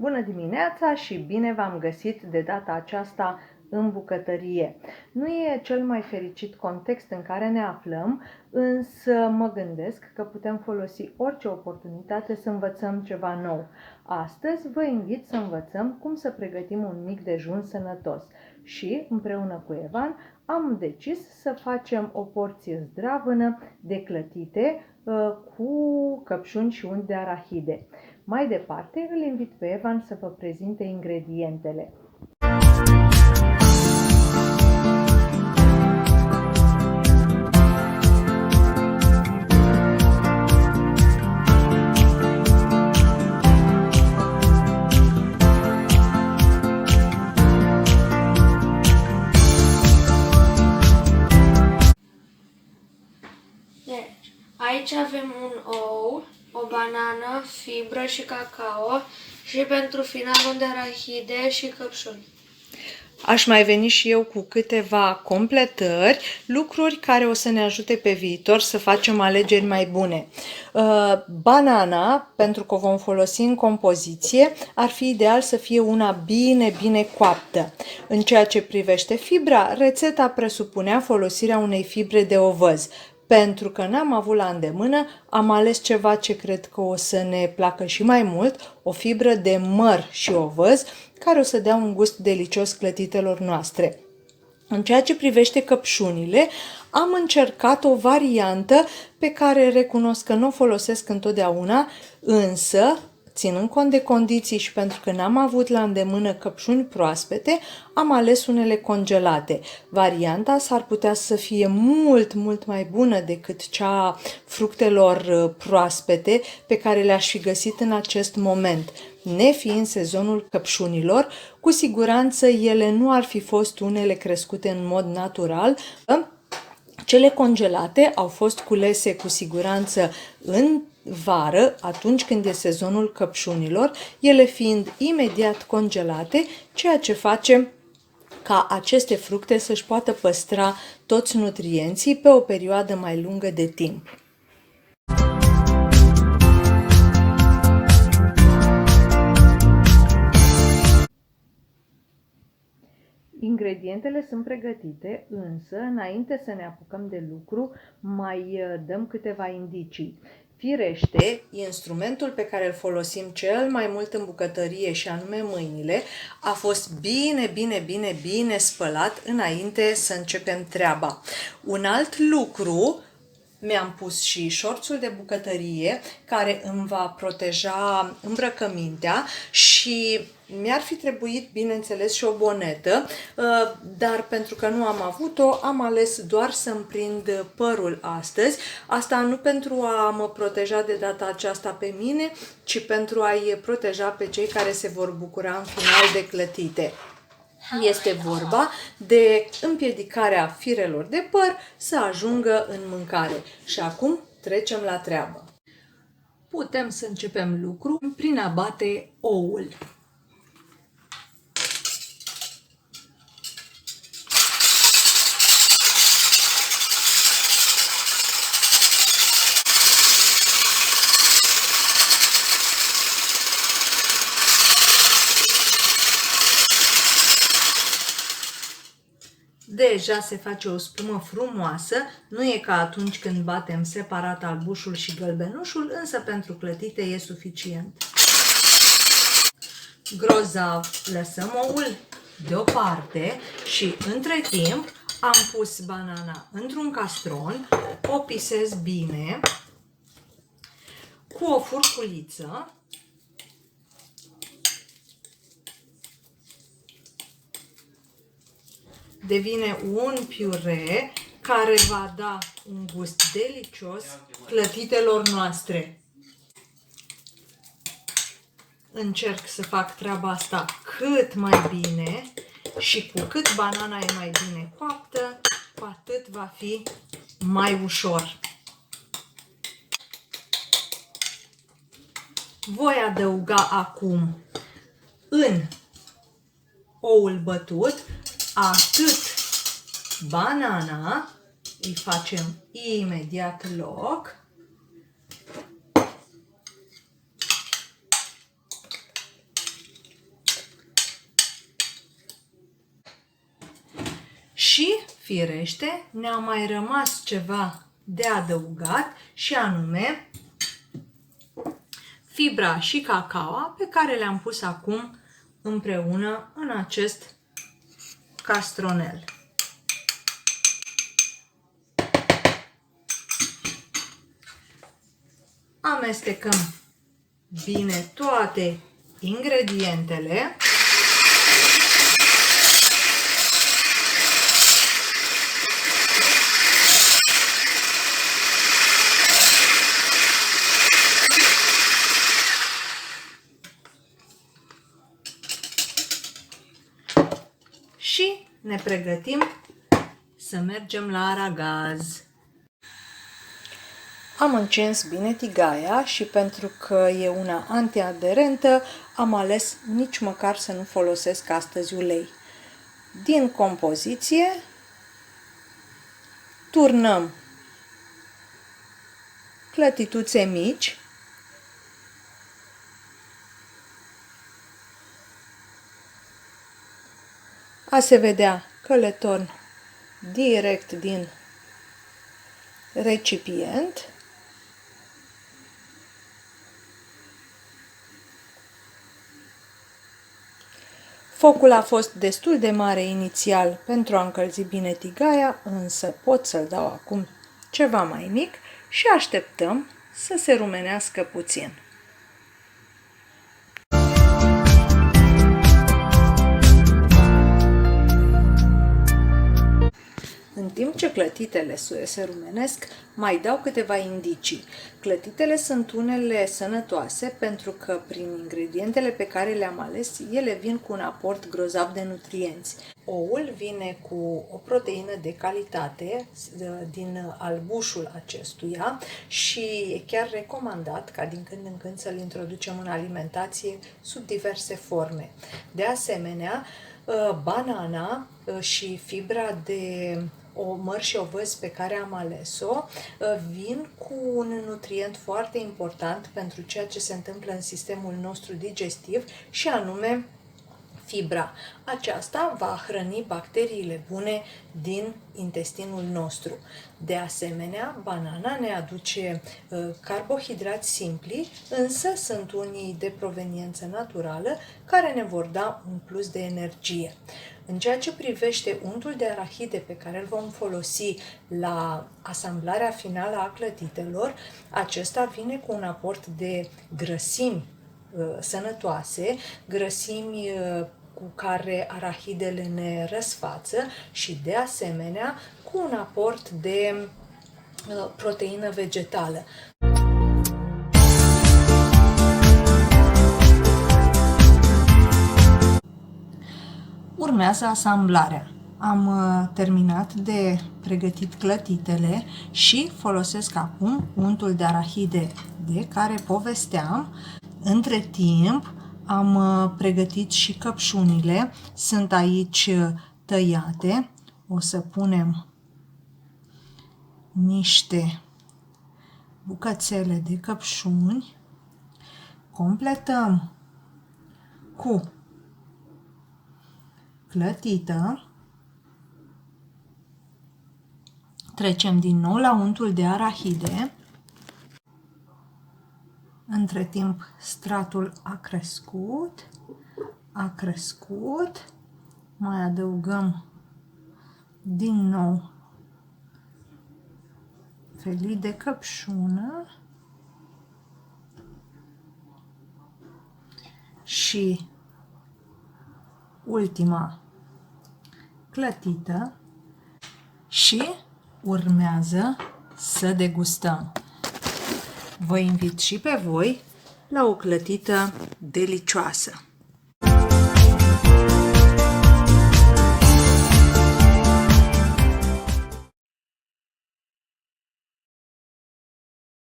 Bună dimineața și bine v-am găsit de data aceasta în bucătărie. Nu e cel mai fericit context în care ne aflăm, însă mă gândesc că putem folosi orice oportunitate să învățăm ceva nou. Astăzi vă invit să învățăm cum să pregătim un mic dejun sănătos și, împreună cu Evan, am decis să facem o porție zdravână de clătite cu căpșuni și unt de arahide. Mai departe, îl invit pe Evan să vă prezinte ingredientele. Deci, aici avem un ou, o banană, fibră și cacao și pentru final unt de arahide și căpșuni. Aș mai veni și eu cu câteva completări, lucruri care o să ne ajute pe viitor să facem alegeri mai bune. Banana, pentru că o vom folosi în compoziție, ar fi ideal să fie una bine coaptă. În ceea ce privește fibra, rețeta presupunea folosirea unei fibre de ovăz. Pentru că n-am avut la îndemână, am ales ceva ce cred că o să ne placă și mai mult, o fibră de măr și ovăz, care o să dea un gust delicios clătitelor noastre. În ceea ce privește căpșunile, am încercat o variantă pe care recunosc că nu o folosesc întotdeauna, însă, ținând cont de condiții și pentru că n-am avut la îndemână căpșuni proaspete, am ales unele congelate. Varianta s-ar putea să fie mult mai bună decât cea a fructelor proaspete pe care le-aș fi găsit în acest moment. Nefiind sezonul căpșunilor, cu siguranță ele nu ar fi fost unele crescute în mod natural. Cele congelate au fost culese cu siguranță în vară, atunci când e sezonul căpșunilor, ele fiind imediat congelate, ceea ce face ca aceste fructe să-și poată păstra toți nutrienții pe o perioadă mai lungă de timp. Ingredientele sunt pregătite, însă, înainte să ne apucăm de lucru, mai dăm câteva indicii. Firește, instrumentul pe care îl folosim cel mai mult în bucătărie, și anume mâinile, a fost bine spălat înainte să începem treaba. Un alt lucru, mi-am pus și șorțul de bucătărie care îmi va proteja îmbrăcămintea și mi-ar fi trebuit, bineînțeles, și o bonetă, dar pentru că nu am avut-o, am ales doar să-mi prind părul astăzi. Asta nu pentru a mă proteja de data aceasta pe mine, ci pentru a-i proteja pe cei care se vor bucura în final de clătite. Este vorba de împiedicarea firelor de păr să ajungă în mâncare. Și acum trecem la treabă. Putem să începem lucru prin a bate oul. Deja se face o spumă frumoasă, nu e ca atunci când batem separat albușul și gălbenușul, însă pentru clătite e suficient. Grozav, lăsăm oul deoparte și între timp am pus banana într-un castron, o pisez bine cu o furculiță. Devine un piure care va da un gust delicios clătitelor noastre. Încerc să fac treaba asta cât mai bine și cu cât banana e mai bine coaptă, cu atât va fi mai ușor. Voi adăuga acum în oul bătut atât banana, îi facem imediat loc, Firește, ne-a mai rămas ceva de adăugat și anume fibra și cacaoa pe care le-am pus acum împreună în acest castronel. Amestecăm bine toate ingredientele. Și ne pregătim să mergem la aragaz. Am încins bine tigaia și pentru că e una antiaderentă, am ales nici măcar să nu folosesc astăzi ulei. Din compoziție turnăm clătituțe mici . A se vedea că le torn direct din recipient. Focul a fost destul de mare inițial pentru a încălzi bine tigaia, însă pot să-l dau acum ceva mai mic și așteptăm să se rumenească puțin. În timp ce clătitele se rumenesc, mai dau câteva indicii. Clătitele sunt unele sănătoase pentru că prin ingredientele pe care le-am ales, ele vin cu un aport grozav de nutrienți. Oul vine cu o proteină de calitate din albușul acestuia și e chiar recomandat ca din când în când să-l introducem în alimentație sub diverse forme. De asemenea, banana și fibra de măr și ovăz pe care am ales-o vin cu un nutrient foarte important pentru ceea ce se întâmplă în sistemul nostru digestiv și anume fibra. Aceasta va hrăni bacteriile bune din intestinul nostru. De asemenea, banana ne aduce carbohidrați simpli, însă sunt unii de proveniență naturală care ne vor da un plus de energie. În ceea ce privește untul de arahide pe care îl vom folosi la asamblarea finală a clătitelor, acesta vine cu un aport de grăsimi sănătoase, grăsimi cu care arahidele ne răsfață și de asemenea cu un aport de proteină vegetală. Urmează asamblarea. Am terminat de pregătit clătitele și folosesc acum untul de arahide de care povesteam. Între timp am pregătit și căpșunile. Sunt aici tăiate. O să punem niște bucățele de căpșuni. Completăm cu clătită. Trecem din nou la untul de arahide. Între timp stratul a crescut. Mai adăugăm din nou felii de căpșună și ultima clătită și urmează să degustăm. Vă invit și pe voi la o clătită delicioasă.